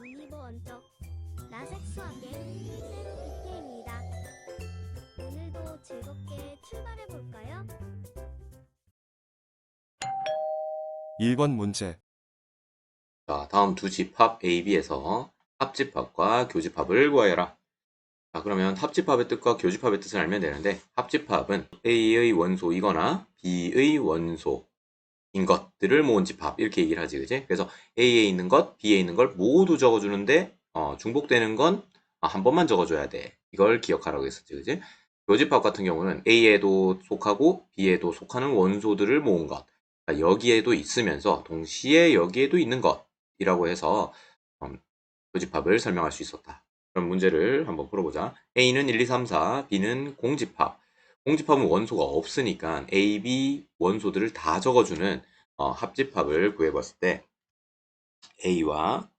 유니버 원적 나색 수학의 쌤 BK입니다. 오늘도 즐겁게 출발해 볼까요? 1번 문제. 자, 다음 두 집합 A, B에서 합집합과 교집합을 구하여라. 자, 그러면 합집합의 뜻과 교집합의 뜻을 알면 되는데, 합집합은 A의 원소이거나 B의 원소인 것들을 모은 집합, 이렇게 얘기를 하지, 그지? 그래서 A에 있는 것, B에 있는 걸 모두 적어주는데, 중복되는 건 한 번만 적어줘야 돼. 이걸 기억하라고 했었지, 그지? 교집합 같은 경우는 A에도 속하고 B에도 속하는 원소들을 모은 것. 자, 여기에도 있으면서 동시에 여기에도 있는 것이라고 해서 교집합을 설명할 수 있었다. 그럼 문제를 한번 풀어보자. A는 1, 2, 3, 4, B는 공집합. 공집합은 원소가 없으니까 A, B 원소들을 다 적어주는 합집합을 구해봤을 때 A와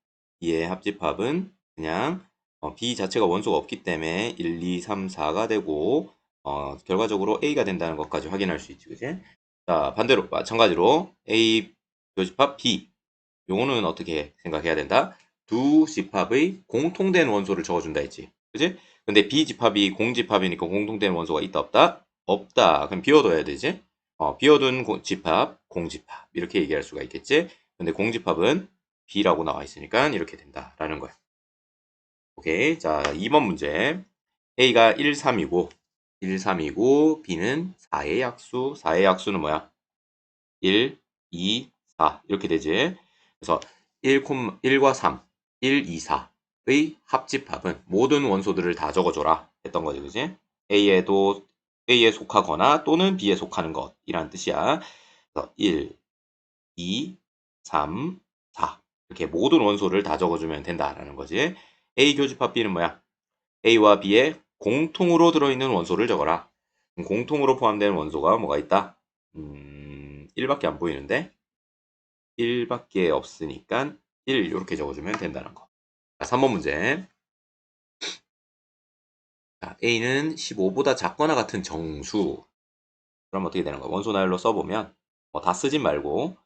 B의 합집합은 그냥 B 자체가 원소가 없기 때문에 1, 2, 3, 4가 되고 결과적으로 A가 된다는 것까지 확인할 수 있지, 그지? 자, 반대로 마찬가지로 A 교집합 B 요거는 어떻게 생각해야 된다? 두 집합의 공통된 원소를 적어준다 했지. 그지? 근데 B집합이 공집합이니까 공통된 원소가 있다 없다? 없다. 그럼 비워둬야 되지? 비워둔 집합, 공집합. 이렇게 얘기할 수가 있겠지? 근데 공집합은 B라고 나와 있으니까 이렇게 된다라는 거야. 오케이. 자, 2번 문제. A가 1, 3이고, 1, 3이고, B는 4의 약수. 4의 약수는 뭐야? 1, 2, 4. 이렇게 되지. 그래서 1과 3, 1, 2, 4의 합집합은 모든 원소들을 다 적어줘라 했던 거지, 그지? A에 속하거나 또는 B에 속하는 것이라는 뜻이야. 그래서 1, 2, 3, 4 이렇게 모든 원소를 다 적어주면 된다라는 거지. A 교집합 B는 뭐야? A와 B에 공통으로 들어있는 원소를 적어라. 공통으로 포함되는 원소가 뭐가 있다? 1밖에 안 보이는데 1밖에 없으니까 1 이렇게 적어주면 된다는 거. 자, 3번 문제. 자, A는 15보다 작거나 같은 정수. 그럼 어떻게 되는 거야? 원소 나열로 써보면 다 쓰진 말고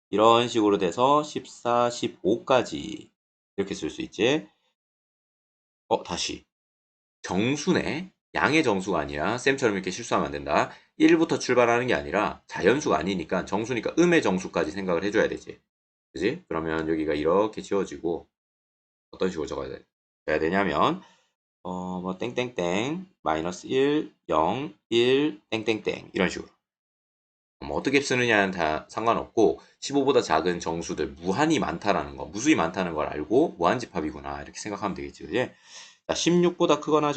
이런 식으로 돼서 14, 15까지 이렇게 쓸 수 있지. 다시. 정수네. 양의 정수가 아니라 쌤처럼 이렇게 실수하면 안 된다. 1부터 출발하는 게 아니라 자연수가 아니니까 정수니까 음의 정수까지 생각을 해줘야 되지. 그지? 그러면 여기가 이렇게 지워지고 어떤 식으로 적어야 되냐면 뭐 땡땡땡 마이너스 1, 0, 1, 땡땡땡 이런 식으로 뭐 어떻게 쓰느냐는 다 상관없고 15보다 작은 정수들 무한히 많다라는 거 무수히 많다는 걸 알고 무한집합이구나 이렇게 생각하면 되겠지, 그지? 자, 16보다 크거나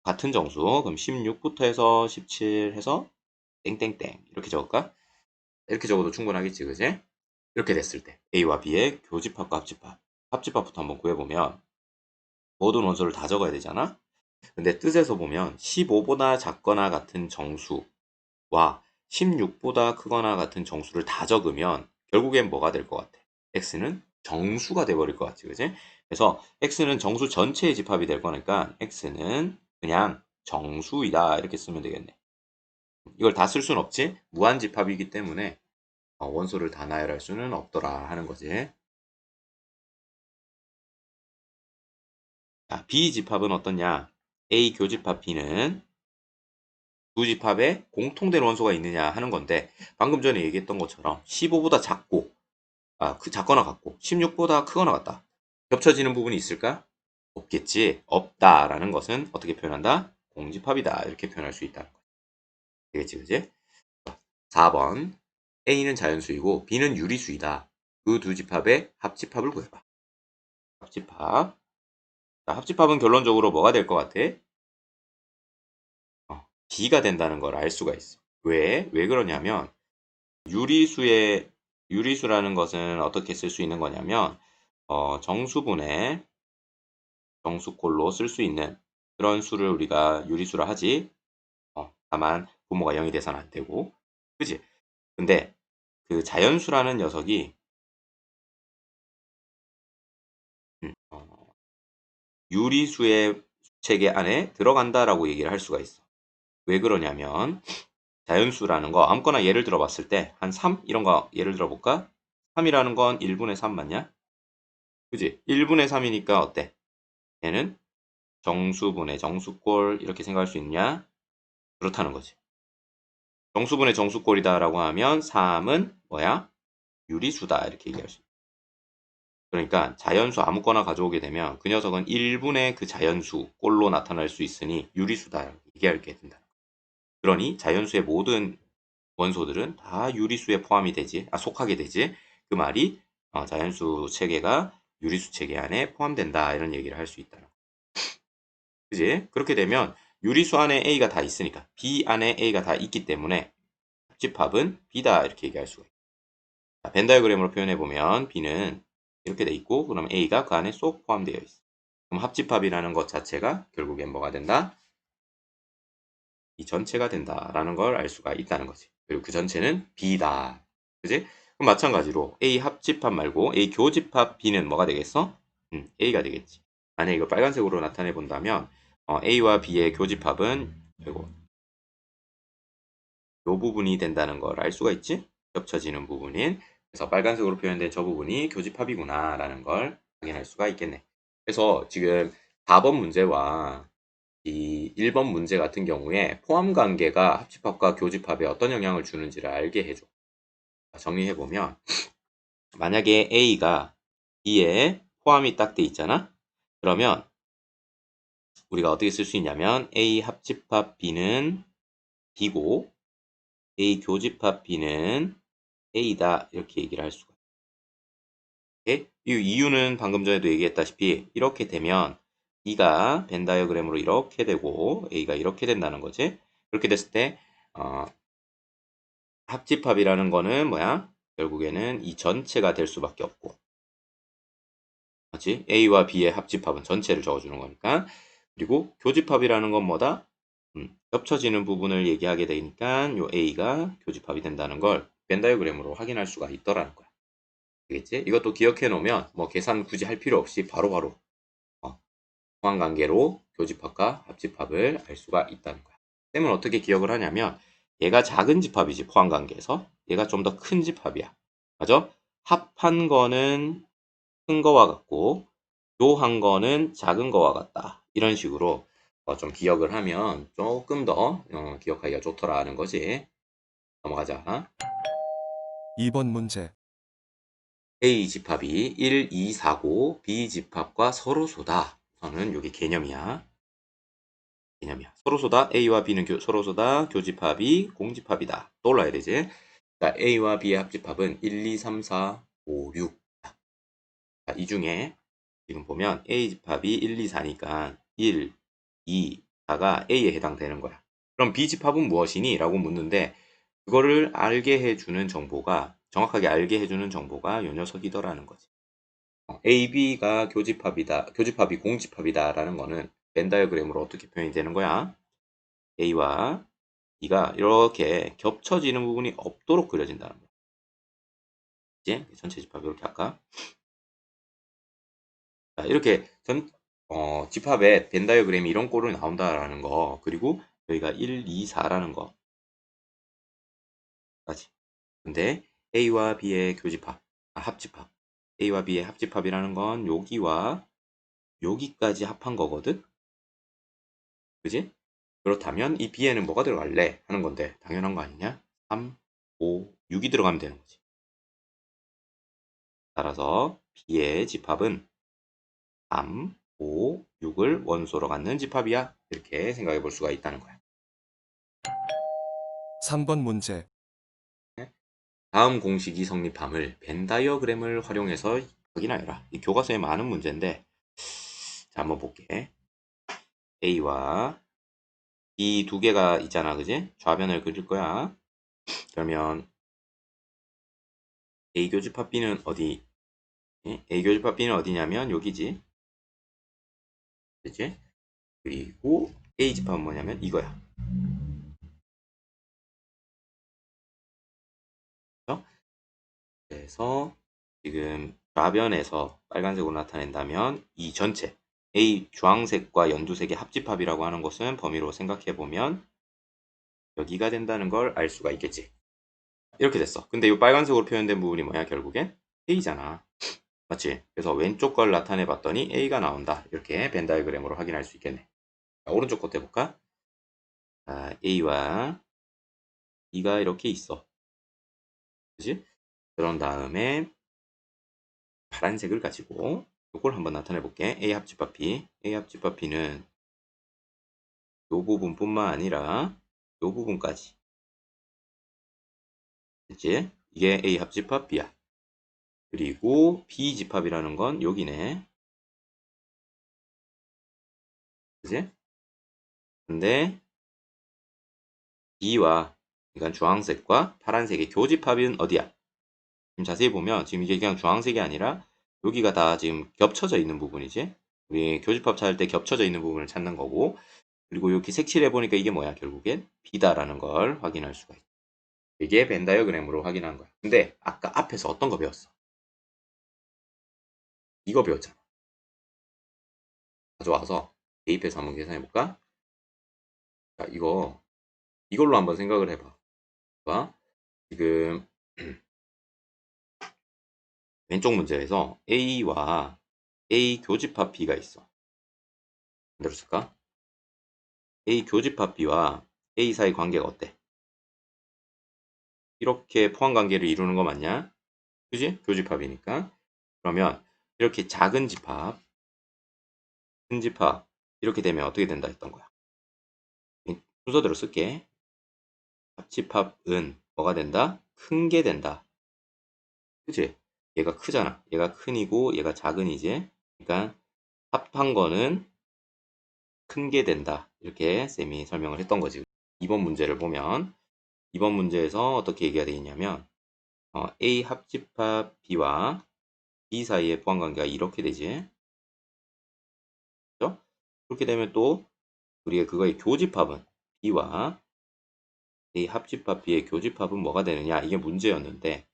같은 정수 그럼 16부터 해서 17 해서 땡땡땡 이렇게 적을까? 이렇게 적어도 충분하겠지, 그지? 이렇게 됐을 때 A와 B의 교집합과 합집합부터 한번 구해보면 모든 원소를 다 적어야 되잖아. 근데 뜻에서 보면 15보다 작거나 같은 정수와 16보다 크거나 같은 정수를 다 적으면 결국엔 뭐가 될 것 같아? x는 정수가 돼버릴 것 같지, 그지? 그래서 x는 정수 전체의 집합이 될 거니까 x는 그냥 정수이다 이렇게 쓰면 되겠네. 이걸 다 쓸 수는 없지? 무한집합이기 때문에 원소를 다 나열할 수는 없더라 하는 거지. 자, B집합은 어떻냐? A 교집합 B는 두 집합에 공통된 원소가 있느냐 하는 건데 방금 전에 얘기했던 것처럼 15보다 작거나 같고 16보다 크거나 같다. 겹쳐지는 부분이 있을까? 없겠지. 없다라는 것은 어떻게 표현한다? 공집합이다. 이렇게 표현할 수 있다는 거야. 되겠지, 그지? 4번. A는 자연수이고 B는 유리수이다. 그 두 집합의 합집합을 구해봐. 합집합. 자, 합집합은 결론적으로 뭐가 될 것 같아? B가 된다는 걸 알 수가 있어. 왜? 왜 그러냐면 유리수라는 것은 어떻게 쓸 수 있는 거냐면 정수분의 정수꼴로 쓸 수 있는 그런 수를 우리가 유리수라 하지. 다만 분모가 0이 돼서는 안 되고, 그지? 근데 그 자연수라는 녀석이 유리수의 체계 안에 들어간다라고 얘기를 할 수가 있어. 왜 그러냐면 자연수라는 거 아무거나 예를 들어 봤을 때 한 3 이런 거 예를 들어 볼까? 3이라는 건 1분의 3 맞냐? 그지? 1분의 3이니까 어때? 얘는 정수분의 정수꼴 이렇게 생각할 수 있냐? 그렇다는 거지. 정수분의 정수꼴이다라고 하면 3은 뭐야? 유리수다 이렇게 얘기할 수 있어. 그러니까 자연수 아무거나 가져오게 되면 그 녀석은 1분의 그 자연수 꼴로 나타날 수 있으니 유리수다 얘기하게 된다. 그러니 자연수의 모든 원소들은 다 유리수에 포함이 되지, 속하게 되지. 그 말이 자연수 체계가 유리수 체계 안에 포함된다 이런 얘기를 할 수 있다. 그지? 그렇게 되면 유리수 안에 A가 다 있으니까 B 안에 A가 다 있기 때문에 합집합은 B다 이렇게 얘기할 수가 있어요. 벤 다이어그램으로 표현해 보면 B는 이렇게 돼 있고 그럼 A가 그 안에 쏙 포함되어 있어. 그럼 합집합이라는 것 자체가 결국엔 뭐가 된다? 이 전체가 된다라는 걸 알 수가 있다는 거지. 그리고 그 전체는 B다. 그지? 그럼 마찬가지로 A 합집합 말고 A 교집합 B는 뭐가 되겠어? A가 되겠지. 만약에 이거 빨간색으로 나타내 본다면 A와 B의 교집합은 이거 요 부분이 된다는 걸 알 수가 있지? 겹쳐지는 부분인. 그래서 빨간색으로 표현된 저 부분이 교집합이구나 라는 걸 확인할 수가 있겠네. 그래서 지금 4번 문제와 이 1번 문제 같은 경우에 포함 관계가 합집합과 교집합에 어떤 영향을 주는지를 알게 해줘. 정리해보면 만약에 A가 B에 포함이 딱 돼 있잖아? 그러면 우리가 어떻게 쓸 수 있냐면 A 합집합 B는 B고 A 교집합 B는 A다 이렇게 얘기를 할 수가 있어요. 이 이유는 방금 전에도 얘기했다시피 이렇게 되면 B가 벤 다이어그램으로 이렇게 되고 A가 이렇게 된다는 거지. 그렇게 됐을 때 합집합이라는 거는 뭐야? 결국에는 이 전체가 될 수밖에 없고 맞지? A와 B의 합집합은 전체를 적어주는 거니까. 그리고 교집합이라는 건 뭐다? 겹쳐지는 부분을 얘기하게 되니까 요 A가 교집합이 된다는 걸 벤 다이어그램으로 확인할 수가 있더라는 거야. 되겠지? 이것도 기억해 놓으면 뭐 계산 굳이 할 필요 없이 바로바로 포함관계로 교집합과 합집합을 알 수가 있다는 거야. 쌤은 어떻게 기억을 하냐면 얘가 작은 집합이지 포함관계에서 얘가 좀 더 큰 집합이야. 맞아? 합한 거는 큰 거와 같고 교한 거는 작은 거와 같다. 이런 식으로 좀 기억을 하면 조금 더 기억하기가 좋더라는 거지. 넘어가자. 2번 문제. A 집합이 1, 2, 4고 B 집합과 서로소다. 저는 여기 개념이야. 서로소다. A와 B는 서로소다. 교집합이 공집합이다. 떠올라야 되지. 자, A와 B의 합집합은 1, 2, 3, 4, 5, 6. 자, 이 중에 지금 보면 A 집합이 1, 2, 4니까 1, 2, 4가 A에 해당되는 거야. 그럼 B 집합은 무엇이니? 라고 묻는데 그거를 알게 해주는 정보가 정확하게 알게 해주는 정보가 요 녀석이더라는 거지. A, B가 교집합이다. 교집합이 공집합이다라는 거는 벤 다이어그램으로 어떻게 표현이 되는 거야? A와 B가 이렇게 겹쳐지는 부분이 없도록 그려진다는 거야. 이제 전체 집합 이렇게 할까? 자, 이렇게 집합에 벤 다이어그램이 이런 꼴로 나온다라는 거 그리고 여기가 1, 2, 4라는 거까지. 근데 A와 B의 교집합, 합집합. A와 B의 합집합이라는 건 여기와 여기까지 합한 거거든? 그지? 그렇다면 이 B에는 뭐가 들어갈래? 하는 건데 당연한 거 아니냐? 3, 5, 6이 들어가면 되는 거지. 따라서 B의 집합은 3, 5, 6을 원소로 갖는 집합이야. 이렇게 생각해 볼 수가 있다는 거야. 3번 문제. 다음 공식이 성립함을 벤 다이어그램을 활용해서 확인하여라. 이 교과서에 많은 문제인데 자 한번 볼게. A와 B 두 개가 있잖아. 그지? 좌변을 그릴 거야. 그러면 A 교집합 B는 어디? A 교집합 B는 어디냐면 여기지. 그지? 그리고 A 집합은 뭐냐면 이거야. 그렇죠? 그래서 지금 좌변에서 빨간색으로 나타낸다면 이 전체 A 주황색과 연두색의 합집합이라고 하는 것은 범위로 생각해 보면 여기가 된다는 걸 알 수가 있겠지. 이렇게 됐어. 근데 이 빨간색으로 표현된 부분이 뭐야 결국엔 A잖아. 맞지? 그래서 왼쪽 걸 나타내 봤더니 A가 나온다. 이렇게 벤 다이어그램으로 확인할 수 있겠네. 자, 오른쪽 것도 해볼까? 자, A와 B가 이렇게 있어. 그지? 그런 다음에 파란색을 가지고 이걸 한번 나타내 볼게. A 합집합 B. A 합집합 B는 이 부분뿐만 아니라 이 부분까지. 그치? 이게 A 합집합 B야. 그리고 B 집합이라는 건 여기네. 그치? 근데 B와 그러니까 주황색과 파란색의 교집합은 어디야? 지금 자세히 보면 지금 이게 그냥 주황색이 아니라 여기가 다 지금 겹쳐져 있는 부분이지. 우리 교집합 찾을 때 겹쳐져 있는 부분을 찾는 거고, 그리고 이렇게 색칠해 보니까 이게 뭐야? 결국엔 B다라는 걸 확인할 수가 있다. 이게 벤 다이어그램으로 확인한 거야. 근데 아까 앞에서 어떤 거 배웠어? 이거 배웠잖아. 가져와서 대입해서 한번 계산해 볼까? 자, 이걸로 한번 생각을 해봐. 봐. 지금 왼쪽 문제에서 A와 A 교집합 B가 있어. 만들었을까? A 교집합 B와 A 사이 관계가 어때? 이렇게 포함관계를 이루는 거 맞냐? 그지? 교집합이니까. 그러면 이렇게 작은 집합, 큰 집합 이렇게 되면 어떻게 된다 했던 거야? 순서대로 쓸게. 합집합은 뭐가 된다? 큰 게 된다. 그치? 얘가 크잖아. 얘가 큰이고 얘가 작은이지. 그러니까 합한 거는 큰 게 된다. 이렇게 쌤이 설명을 했던 거지. 이번 문제를 보면 이번 문제에서 어떻게 얘기가 되어 있냐면 A 합집합 B와 B 사이의 보완관계가 이렇게 되지. 그죠? 그렇게 되면 또 우리의 그거의 교집합은 B와 A 합집합 B의 교집합은 뭐가 되느냐? 이게 문제였는데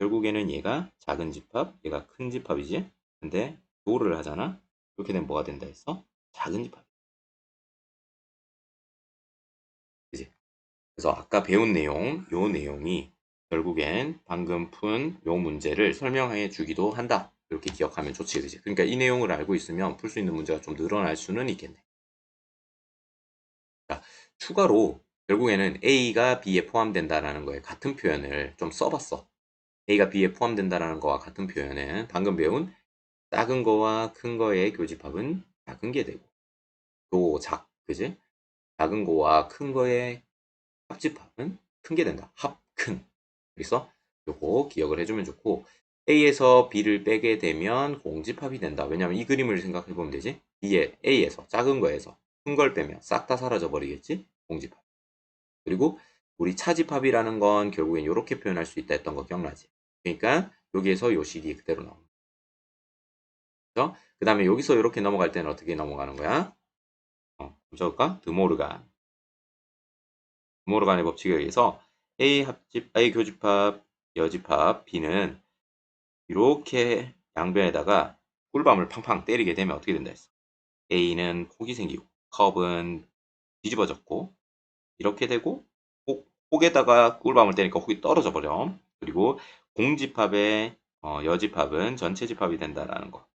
결국에는 얘가 작은 집합, 얘가 큰 집합이지. 근데 교를 하잖아. 그렇게 되면 뭐가 된다 했어? 작은 집합. 그지? 그래서 아까 배운 내용, 요 내용이 결국엔 방금 푼 요 문제를 설명해 주기도 한다. 이렇게 기억하면 좋지, 그지? 그러니까 이 내용을 알고 있으면 풀 수 있는 문제가 좀 늘어날 수는 있겠네. 자, 추가로 결국에는 A가 B에 포함된다라는 거에 같은 표현을 좀 써봤어. A가 B에 포함된다라는 거와 같은 표현은 방금 배운 작은 거와 큰 거의 교집합은 작은 게 되고 그지? 작은 거와 큰 거의 합집합은 큰 게 된다. 합큰. 그래서 요거 기억을 해주면 좋고 A에서 B를 빼게 되면 공집합이 된다. 왜냐면 이 그림을 생각해 보면 되지. A에서 작은 거에서 큰 걸 빼면 싹 다 사라져 버리겠지. 공집합. 그리고 우리 차집합이라는 건 결국엔 이렇게 표현할 수 있다 했던 거 기억나지? 그러니까 여기에서 요 식이 그대로 나옵니다. 그죠? 그 다음에 여기서 이렇게 넘어갈 때는 어떻게 넘어가는 거야? 적을까? 드모르간의 법칙에 의해서 A 교집합, 여집합, B는 이렇게 양변에다가 꿀밤을 팡팡 때리게 되면 어떻게 된다 했어? A는 폭이 생기고, 컵은 뒤집어졌고, 이렇게 되고, 혹에다가 꿀밤을 때리니까 혹이 떨어져 버려. 그리고 공집합의 여집합은 전체 집합이 된다라는 거.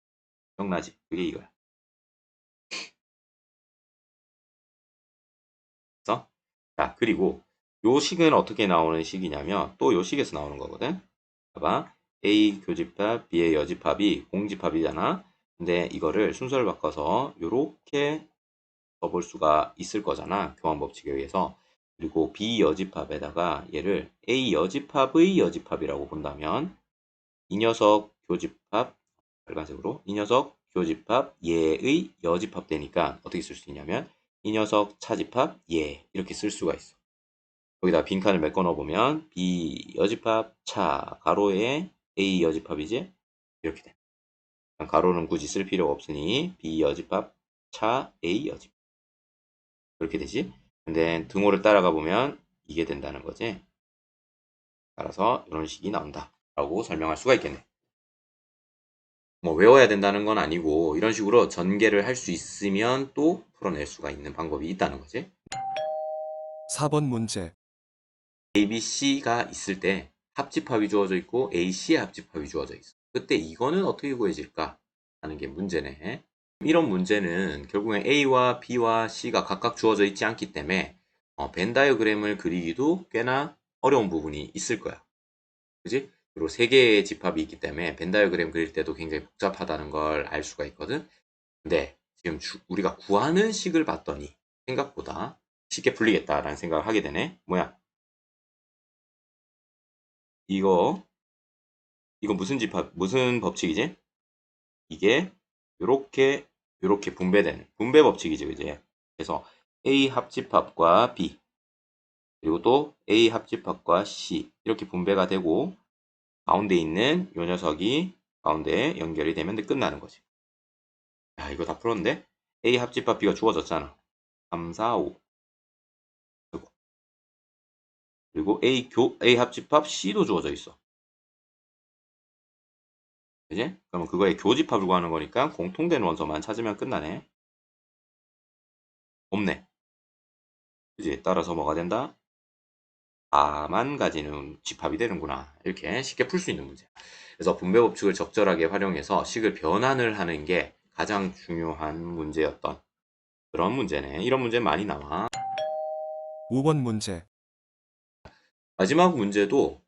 기억나지? 그게 이거야. 그래서 자, 그리고 요 식은 어떻게 나오는 식이냐면 또 요 식에서 나오는 거거든. 봐봐. A 교집합, B의 여집합이 공집합이잖아. 근데 이거를 순서를 바꿔서 요렇게 써볼 수가 있을 거잖아. 교환 법칙에 의해서. 그리고 B 여집합에다가 얘를 A 여집합의 여집합이라고 본다면 이 녀석 교집합 빨간색으로 이 녀석 교집합 얘의 여집합 되니까 어떻게 쓸 수 있냐면 이 녀석 차집합 얘 이렇게 쓸 수가 있어. 여기다 빈칸을 메꿔 넣어보면 B 여집합 차 가로에 A 여집합이지 이렇게 돼. 가로는 굳이 쓸 필요가 없으니 B 여집합 차 A 여집합 그렇게 되지. 근데 등호를 따라가 보면 이게 된다는 거지. 따라서 이런 식이 나온다 라고 설명할 수가 있겠네. 뭐 외워야 된다는 건 아니고 이런 식으로 전개를 할 수 있으면 또 풀어낼 수가 있는 방법이 있다는 거지. 4번 문제. A, B, C가 있을 때 합집합이 주어져 있고 A, C의 합집합이 주어져 있어. 그때 이거는 어떻게 구해질까 하는 게 문제네. 이런 문제는 결국엔 A와 B와 C가 각각 주어져 있지 않기 때문에 벤 다이어그램을 그리기도 꽤나 어려운 부분이 있을 거야. 그지? 그리고 세 개의 집합이 있기 때문에 벤 다이어그램 그릴 때도 굉장히 복잡하다는 걸 알 수가 있거든. 근데 지금 우리가 구하는 식을 봤더니 생각보다 쉽게 풀리겠다라는 생각을 하게 되네. 뭐야? 이거 무슨 집합, 무슨 법칙이지? 이게 요렇게 분배되는 분배 법칙이지, 그지? 그래서 A 합집합과 B 그리고 또 A 합집합과 C 이렇게 분배가 되고 가운데 있는 요 녀석이 가운데에 연결이 되면 끝나는 거지. 야, 이거 다 풀었는데? A 합집합 B가 주어졌잖아. 3, 4, 5. 그리고 A 합집합 C도 주어져 있어. 그지? 그러면 그거의 교집합을 구하는 거니까 공통된 원소만 찾으면 끝나네. 없네. 그지? 따라서 뭐가 된다? 4만 가지는 집합이 되는구나. 이렇게 쉽게 풀 수 있는 문제. 그래서 분배 법칙을 적절하게 활용해서 식을 변환을 하는 게 가장 중요한 문제였던 그런 문제네. 이런 문제 많이 나와. 5번 문제. 마지막 문제도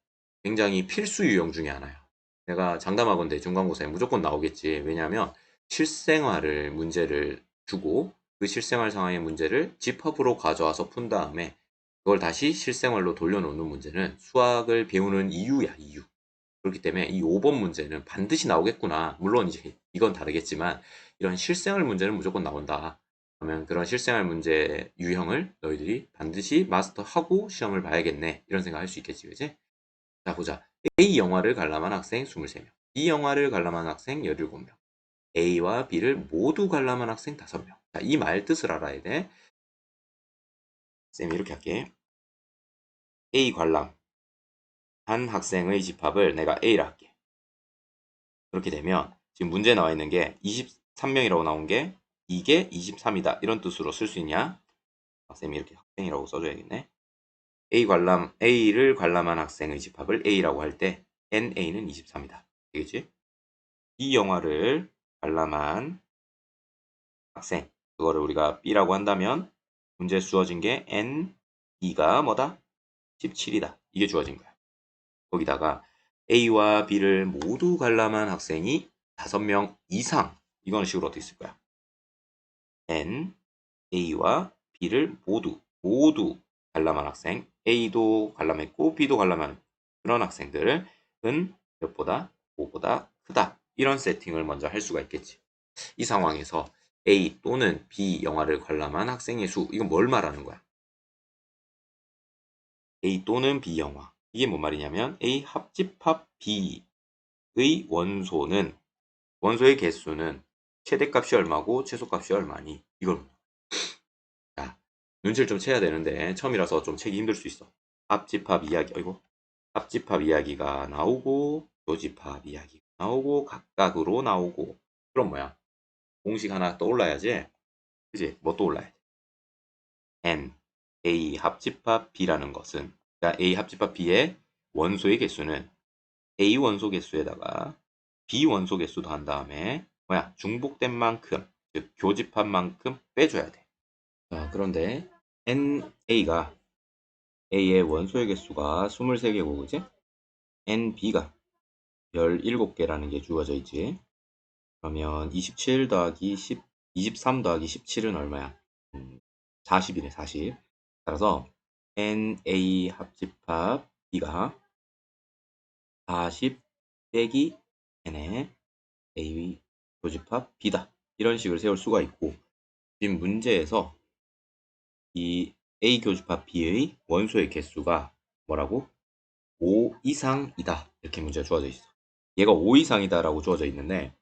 굉장히 필수 유형 중에 하나야. 내가 장담하건대 중간고사에 무조건 나오겠지. 왜냐하면 실생활을 문제를 주고 그 실생활 상황의 문제를 집합으로 가져와서 푼 다음에 그걸 다시 실생활로 돌려놓는 문제는 수학을 배우는 이유야, 이유. 그렇기 때문에 이 5번 문제는 반드시 나오겠구나. 물론 이제 이건 다르겠지만 이런 실생활 문제는 무조건 나온다. 그러면 그런 실생활 문제 유형을 너희들이 반드시 마스터하고 시험을 봐야겠네. 이런 생각할 수 있겠지, 그지? 자, 보자. A 영화를 관람한 학생 23명, B 영화를 관람한 학생 17명, A와 B를 모두 관람한 학생 5명. 자, 이 말 뜻을 알아야 돼. 쌤이 이렇게 할게. A 관람한 학생의 집합을 내가 A라 할게. 그렇게 되면 지금 문제에 나와 있는 게 23명이라고 나온 게 이게 23이다. 이런 뜻으로 쓸 수 있냐? 쌤이 이렇게 학생이라고 써줘야겠네. A를 관람한 학생의 집합을 A라고 할 때 NA는 23이다. 되겠지? 이 영화를 관람한 학생, 그거를 우리가 B라고 한다면 문제에 주어진 게 NB가 뭐다? 17이다. 이게 주어진 거야. 거기다가 A와 B를 모두 관람한 학생이 5명 이상. 이거는 식으로 어떻게 쓸 거야? N, A와 B를 모두 관람한 학생, A도 관람했고 B도 관람한 그런 학생들은 몇보다 5보다 크다. 이런 세팅을 먼저 할 수가 있겠지. 이 상황에서 A 또는 B 영화를 관람한 학생의 수, 이건 뭘 말하는 거야? A 또는 B 영화. 이게 뭔 말이냐면 A 합집합 B의 원소의 개수는 최대값이 얼마고 최소값이 얼마니? 이걸 자, 눈치를 좀 채야 되는데 처음이라서 좀 채기 힘들 수 있어. 합집합 이야기가 나오고 교집합 이야기가 나오고 각각으로 나오고 그럼 뭐야? 공식 하나 떠올라야지. 그지? 뭐 떠올라야 돼? N, A 합집합 B라는 것은 그러니까 A 합집합 B의 원소의 개수는 A 원소 개수에다가 B 원소 개수 더한 다음에 뭐야? 중복된 만큼 즉 교집합만큼 빼줘야 돼. 자, 그런데 NA가 A의 원소의 개수가 23개고 그지? NB가 17개라는 게 주어져 있지. 그러면 27 더하기 10, 23 더하기 17은 얼마야? 40이네, 40. 따라서 NA 합집합 B가 40 빼기 N의 A 교집합 B다. 이런 식을 세울 수가 있고 지금 문제에서 이 A 교집합 B의 원소의 개수가 뭐라고? 5 이상이다. 이렇게 문제가 주어져 있어. 얘가 5 이상이다라고 주어져 있는데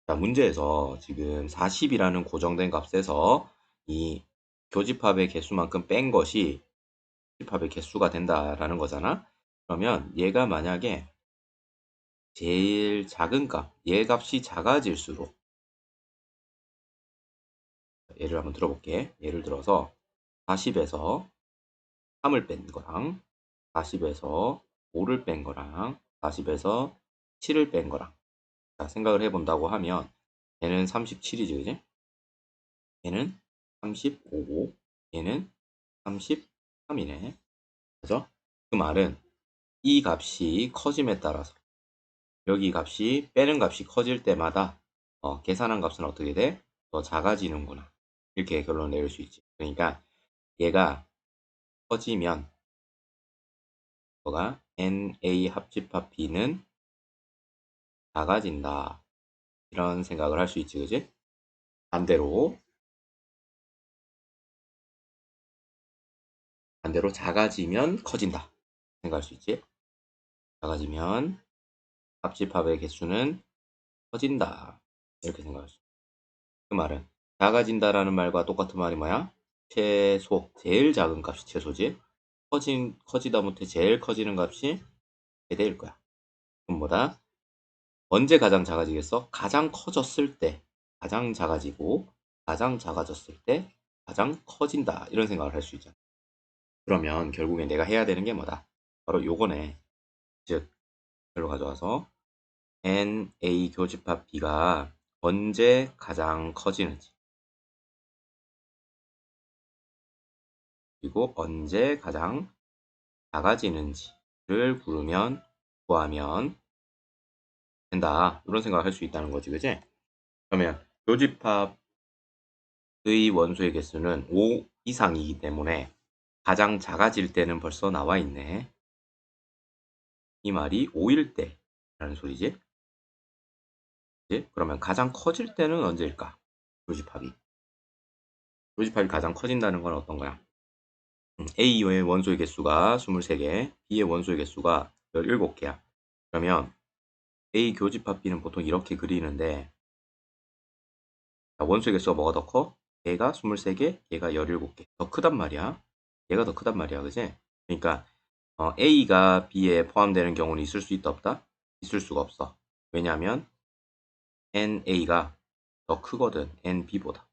자, 문제에서 지금 40이라는 고정된 값에서 이 교집합의 개수만큼 뺀 것이 교집합의 개수가 된다라는 거잖아. 그러면 얘가 만약에 제일 작은 값, 얘 값이 작아질수록 예를 한번 들어볼게. 예를 들어서 40에서 3을 뺀 거랑 40에서 5를 뺀 거랑 40에서 7을 뺀 거랑 자, 생각을 해본다고 하면 얘는 37이지, 그지? 얘는 35고 얘는 33이네. 그죠? 그 말은 이 값이 커짐에 따라서 여기 값이 빼는 값이 커질 때마다 계산한 값은 어떻게 돼? 더 작아지는구나. 이렇게 결론 내릴 수 있지. 그러니까 얘가 커지면 뭐가 NA 합집합 B는 작아진다. 이런 생각을 할 수 있지, 그지? 반대로 작아지면 커진다. 생각할 수 있지? 작아지면 합집합의 개수는 커진다. 이렇게 생각할 수 있어. 그 말은 작아진다라는 말과 똑같은 말이 뭐야? 최소, 제일 작은 값이 최소지. 커지다 못해 제일 커지는 값이 최대일 거야. 그럼 뭐다? 언제 가장 작아지겠어? 가장 커졌을 때 가장 작아지고 가장 작아졌을 때 가장 커진다. 이런 생각을 할 수 있잖아. 그러면 결국에 내가 해야 되는 게 뭐다? 바로 요거네. 즉, 별로 가져와서 NA 교집합 B가 언제 가장 커지는지 그리고 언제 가장 작아지는지를 구하면 된다. 이런 생각을 할 수 있다는 거지, 그지? 그러면 교집합의 원소의 개수는 5 이상이기 때문에 가장 작아질 때는 벌써 나와 있네. 이 말이 5일 때라는 소리지. 그치? 그러면 가장 커질 때는 언제일까? 교집합이. 교집합이 가장 커진다는 건 어떤 거야? A의 원소의 개수가 23개, B의 원소의 개수가 17개야. 그러면 A 교집합 B는 보통 이렇게 그리는데 원소의 개수가 뭐가 더 커? 얘가 23개, 얘가 17개. 더 크단 말이야. 얘가 더 크단 말이야. 그지? 그러니까 A가 B에 포함되는 경우는 있을 수 있다 없다? 있을 수가 없어. 왜냐하면 NA가 더 크거든. NB보다.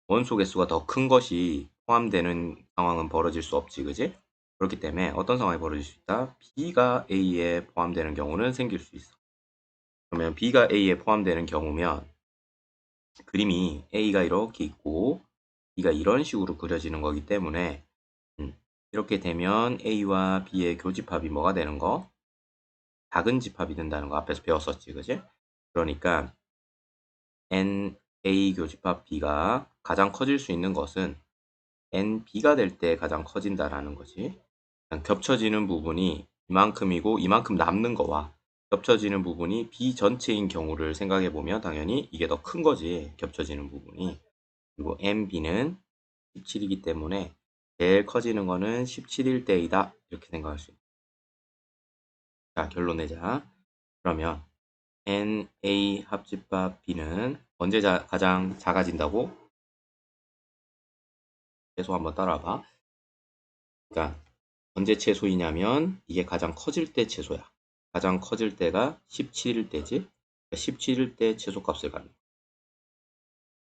원소 개수가 더 큰 것이 포함되는 상황은 벌어질 수 없지. 그지? 그렇기 때문에 어떤 상황이 벌어질 수 있다? B가 A에 포함되는 경우는 생길 수 있어. 그러면 B가 A에 포함되는 경우면 그림이 A가 이렇게 있고 B가 이런 식으로 그려지는 거기 때문에 이렇게 되면 A와 B의 교집합이 뭐가 되는 거? 작은 집합이 된다는 거 앞에서 배웠었지, 그지? 그러니까 NA 교집합 B가 가장 커질 수 있는 것은 NB가 될 때 가장 커진다라는 거지. 겹쳐지는 부분이 이만큼이고 이만큼 남는 거와 겹쳐지는 부분이 B 전체인 경우를 생각해 보면 당연히 이게 더 큰 거지, 겹쳐지는 부분이. 그리고 MB는 17이기 때문에 제일 커지는 거는 17일 때이다. 이렇게 생각할 수 있다. 자, 결론 내자. 그러면 NA 합집합 B는 언제 가장 작아진다고? 최소 한번 따라와봐. 그러니까 언제 최소이냐면 이게 가장 커질 때 최소야. 가장 커질 때가 17일 때지. 17일 때 최소값을 갖는 거야.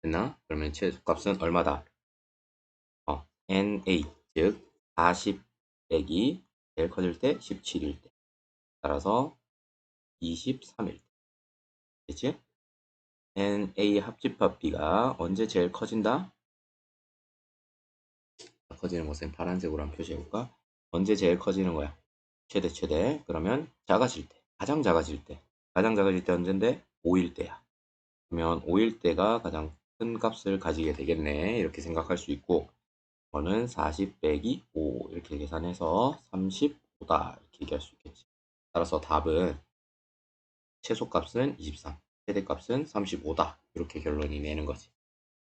됐나? 그러면 최소값은 얼마다? NA 즉 40 빼기 제일 커질 때 17일 때. 따라서 23일 때. 됐지? NA 합집합 B가 언제 제일 커진다? 커지는 것은 파란색으로 한번 표시해볼까? 언제 제일 커지는 거야? 최대. 그러면 작아질 때. 가장 작아질 때. 가장 작아질 때 언젠데? 5일 때야. 그러면 5일 때가 가장 큰 값을 가지게 되겠네. 이렇게 생각할 수 있고, 이거는 40 빼기 5 이렇게 계산해서 35다. 이렇게 얘기할 수 있겠지. 따라서 답은 최소값은 23, 최대값은 35다. 이렇게 결론이 내는 거지.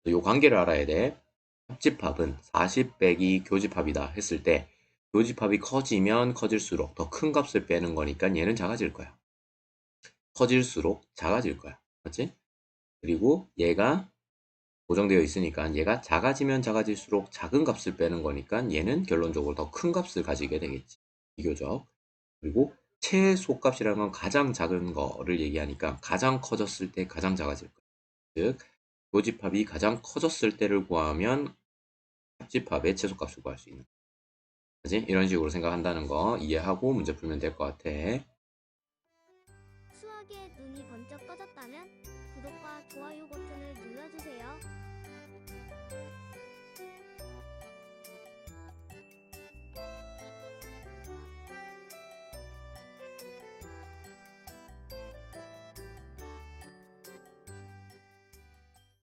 이 관계를 알아야 돼. 합집합은 40 빼기 교집합이다 했을 때 교집합이 커지면 커질수록 더 큰 값을 빼는 거니까 얘는 작아질 거야. 커질수록 작아질 거야. 맞지? 그리고 얘가 고정되어 있으니까 얘가 작아지면 작아질수록 작은 값을 빼는 거니까 얘는 결론적으로 더 큰 값을 가지게 되겠지. 비교적. 그리고 최소값이라는 건 가장 작은 거를 얘기하니까 가장 커졌을 때 가장 작아질 거야. 즉 교집합이 가장 커졌을 때를 구하면 합집합의 최소값을 구할 수 있는 거지. 이런 식으로 생각한다는 거 이해하고 문제 풀면 될 것 같아. 신기에 눈이 번쩍 떠졌다면 구독과 좋아요 버튼을 눌러주세요.